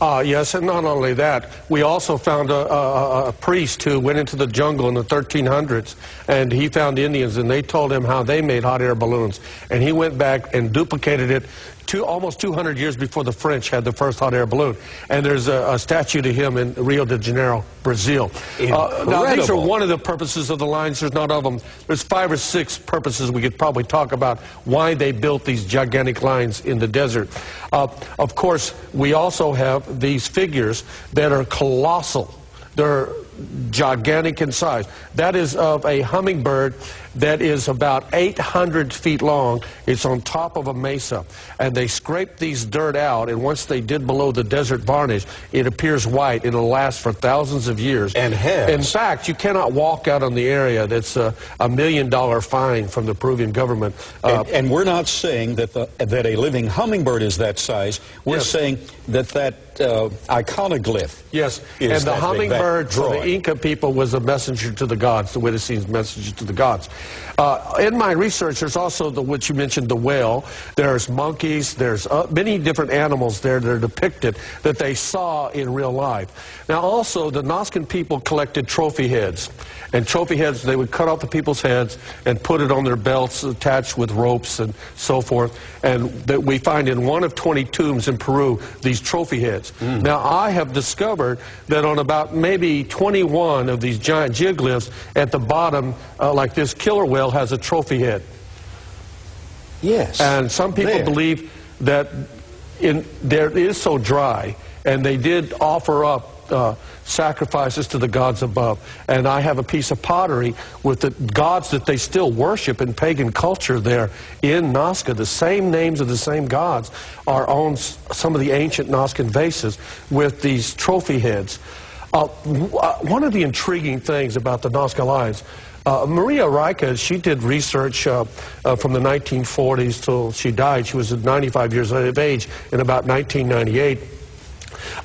Yes, and not only that, we also found a priest who went into the jungle in the 1300s, and he found Indians, and they told him how they made hot air balloons. And he went back and duplicated it almost 200 years before the French had the first hot air balloon. And there's a statue to him in Rio de Janeiro, Brazil. Now, these are one of the purposes of the lines. There's not of them. There's 5 or 6 purposes we could probably talk about why they built these gigantic lines in the desert. Of course, we also have these figures that are colossal. They're gigantic in size. That is of a hummingbird that is about 800 feet long. It's on top of a mesa, and they scrape these dirt out, and once they did below the desert varnish, it appears white. It'll last for thousands of years. And in fact, you cannot walk out on the area. That's a $1 million fine from the Peruvian government. And we're not saying that that a living hummingbird is that size. We're saying that iconoglyph. Yes, and the hummingbird for the Inca people was a messenger to the gods, the way it seems, messenger to the gods. In my research, there's also what you mentioned, the whale. There's monkeys. There's many different animals there that are depicted that they saw in real life. Now, also, the Nazcan people collected trophy heads. And trophy heads, they would cut off the people's heads and put it on their belts attached with ropes and so forth. And that we find in one of 20 tombs in Peru these trophy heads. Now, I have discovered that on about maybe 21 of these giant geoglyphs, at the bottom, like this killer whale has a trophy head. Yes. And some people believe that there is so dry, and they did offer up sacrifices to the gods above. And I have a piece of pottery with the gods that they still worship in pagan culture there in Nazca. The same names of the same gods are on some of the ancient Nazcan vases with these trophy heads. One of the intriguing things about the Nazca lines, Maria Rika, she did research from the 1940s till she died. She was 95 years of age in about 1998.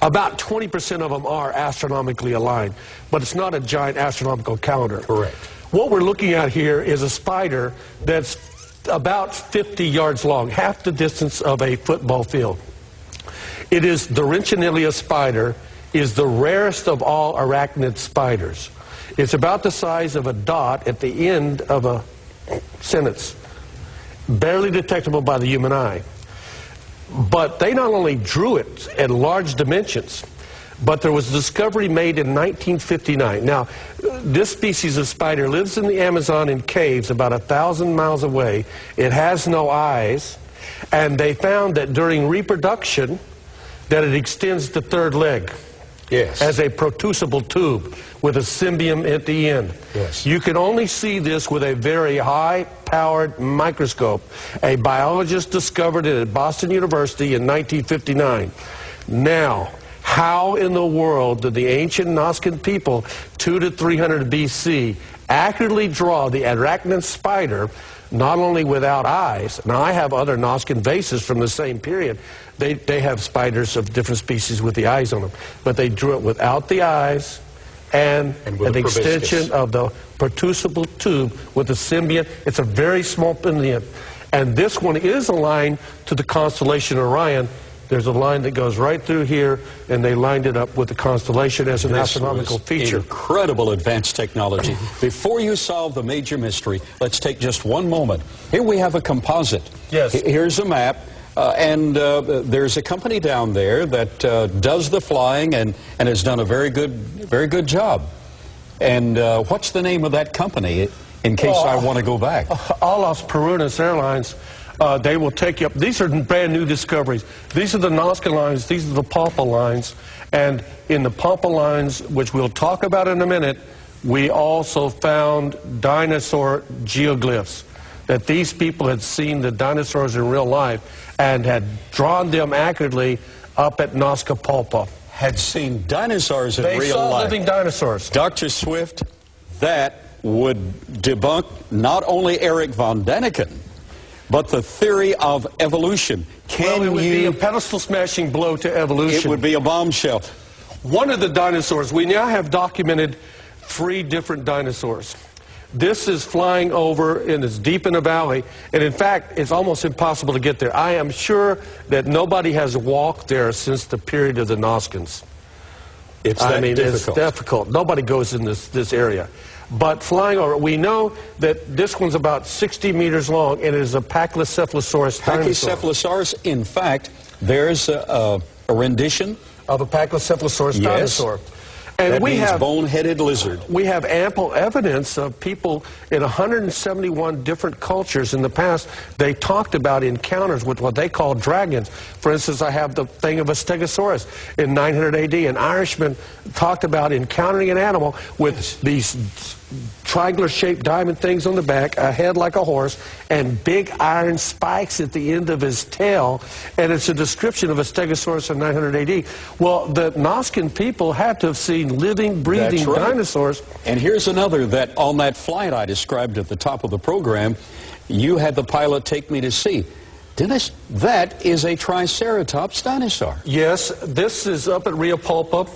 About 20% of them are astronomically aligned, but it's not a giant astronomical calendar. Correct. What we're looking at here is a spider that's about 50 yards long, half the distance of a football field. It is the Rhynchonella spider, is the rarest of all arachnid spiders. It's about the size of a dot at the end of a sentence, barely detectable by the human eye. But they not only drew it at large dimensions, but there was a discovery made in 1959. Now, this species of spider lives in the Amazon in caves about 1,000 miles away. It has no eyes, and they found that during reproduction that it extends the third leg. Yes. As a protusible tube with a symbium at the end. Yes. You can only see this with a very high-powered microscope. A biologist discovered it at Boston University in 1959. Now, how in the world did the ancient Nazcan people, 200 to 300 BC, accurately draw the arachnid spider, not only without eyes? Now, I have other Nazcan vases from the same period. They have spiders of different species with the eyes on them, but they drew it without the eyes and an extension of the protusible tube with the symbiont. It's a very small pendant, and this one is aligned to the constellation Orion. There's a line that goes right through here, and they lined it up with the constellation as an astronomical feature. Incredible advanced technology. Before you solve the major mystery, let's take just one moment. Here we have a composite. Yes. Here's a map. And there's a company down there that does the flying and has done a very good job. And what's the name of that company, in case I want to go back? Alas Perunas Airlines. They will take you up. These are brand new discoveries. These are the Nazca lines. These are the Pampa lines. And in the Pampa lines, which we'll talk about in a minute, we also found dinosaur geoglyphs. That these people had seen the dinosaurs in real life and had drawn them accurately up at Nazca Pampa. Had seen dinosaurs in real life. They saw living dinosaurs. Dr. Swift, that would debunk not only Eric von Däniken, but the theory of evolution. Well, it would be a pedestal-smashing blow to evolution. It would be a bombshell. One of the dinosaurs, we now have documented 3 different dinosaurs. This is flying over, and it's deep in the valley, and in fact, it's almost impossible to get there. I am sure that nobody has walked there since the period of the Noskins. It's difficult. Nobody goes in this area. But flying over, we know that this one's about 60 meters long, and it is a Pachycephalosaurus dinosaur. Pachycephalosaurus, in fact, there's a rendition of a Pachycephalosaurus dinosaur. And that means bone-headed lizard. We have ample evidence of people in 171 different cultures in the past. They talked about encounters with what they call dragons. For instance, I have the thing of a Stegosaurus in 900 AD. An Irishman talked about encountering an animal with these triangular-shaped diamond things on the back, a head like a horse, and big iron spikes at the end of his tail. And it's a description of a Stegosaurus in 900 AD. Well, the Noskin people had to have seen living, breathing dinosaurs. And here's another that on that flight I described at the top of the program, you had the pilot take me to see. Dennis, that is a Triceratops dinosaur. Yes, this is up at Rio Pulpa.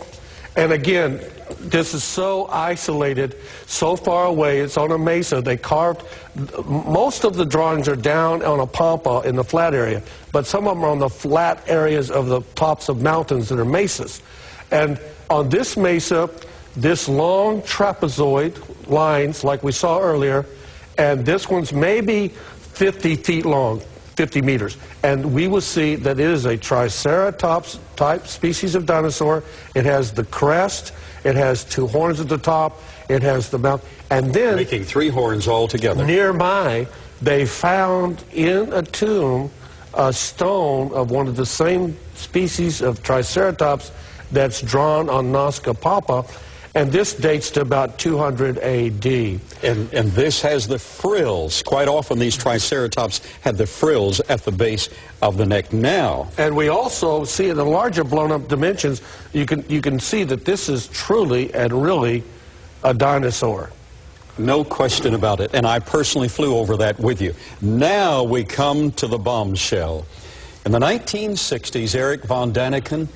And again, this is so isolated, so far away. It's on a mesa. They carved, most of the drawings are down on a pampa in the flat area, but some of them are on the flat areas of the tops of mountains that are mesas. And on this mesa, this long trapezoid lines, like we saw earlier, and this one's maybe 50 feet long, 50 meters. And we will see that it is a Triceratops type species of dinosaur. It has the crest, it has two horns at the top, it has the mouth, and then making three horns all together. Nearby, they found in a tomb a stone of one of the same species of Triceratops that's drawn on Nazca Papa, and this dates to about 200 A.D. And this has the frills. Quite often these Triceratops had the frills at the base of the neck now. And we also see in the larger blown-up dimensions, you can see that this is truly and really a dinosaur. No question about it, and I personally flew over that with you. Now we come to the bombshell. In the 1960s, Erich von Däniken